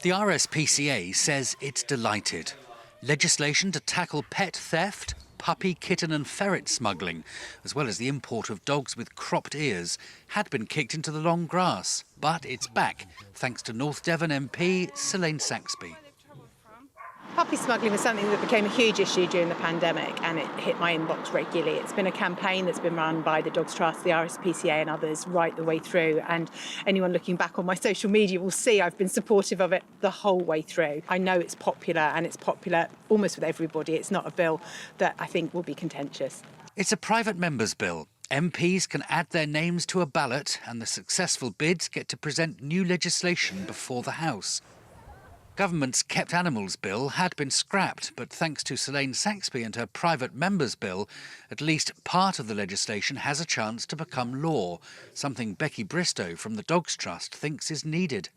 The RSPCA says it's delighted. Legislation to tackle pet theft, puppy, kitten and ferret smuggling, as well as the import of dogs with cropped ears, had been kicked into the long grass. But it's back, thanks to North Devon MP Selaine Saxby. Puppy smuggling was something that became a huge issue during the pandemic, and it hit my inbox regularly. It's been a campaign that's been run by the Dogs Trust, the RSPCA and others right the way through, and anyone looking back on my social media will see I've been supportive of it the whole way through. I know it's popular, and it's popular almost with everybody. It's not a bill that I think will be contentious. It's a private member's bill. MPs can add their names to a ballot, and the successful bids get to present new legislation before the House. Government's Kept Animals Bill had been scrapped, but thanks to Selaine Saxby and her private member's bill, at least part of the legislation has a chance to become law, something Becky Bristow from the Dogs Trust thinks is needed.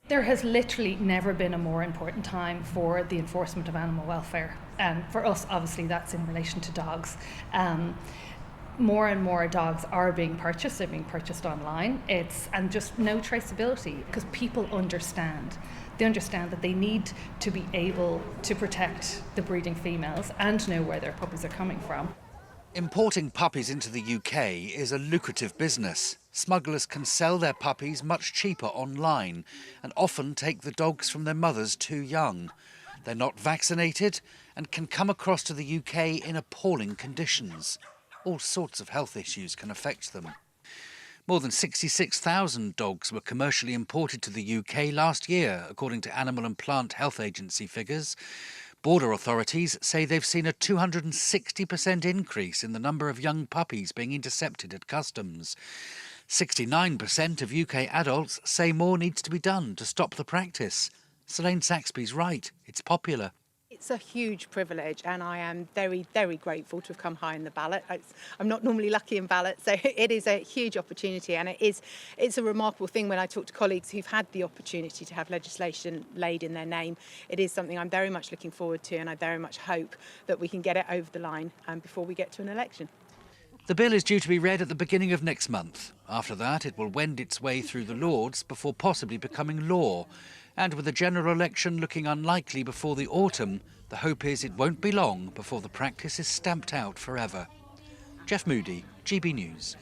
There has literally never been a more important time for the enforcement of animal welfare. For us, obviously, that's in relation to dogs. More and more dogs are being purchased. They're being purchased online. And just no traceability, because people understand. They understand that they need to be able to protect the breeding females and know where their puppies are coming from. Importing puppies into the UK is a lucrative business. Smugglers can sell their puppies much cheaper online and often take the dogs from their mothers too young. They're not vaccinated and can come across to the UK in appalling conditions. All sorts of health issues can affect them. More than 66,000 dogs were commercially imported to the UK last year, according to Animal and Plant Health Agency figures. Border authorities say they've seen a 260% increase in the number of young puppies being intercepted at customs. 69% of UK adults say more needs to be done to stop the practice. Selaine Saxby's right, it's popular. It's a huge privilege, and I am very, very grateful to have come high in the ballot. I'm not normally lucky in ballots, so it is a huge opportunity, and it's a remarkable thing when I talk to colleagues who've had the opportunity to have legislation laid in their name. It is something I'm very much looking forward to, and I very much hope that we can get it over the line before we get to an election. The bill is due to be read at the beginning of next month. After that, it will wend its way through the Lords before possibly becoming law. And with the general election looking unlikely before the autumn, the hope is it won't be long before the practice is stamped out forever. Moody, GB News.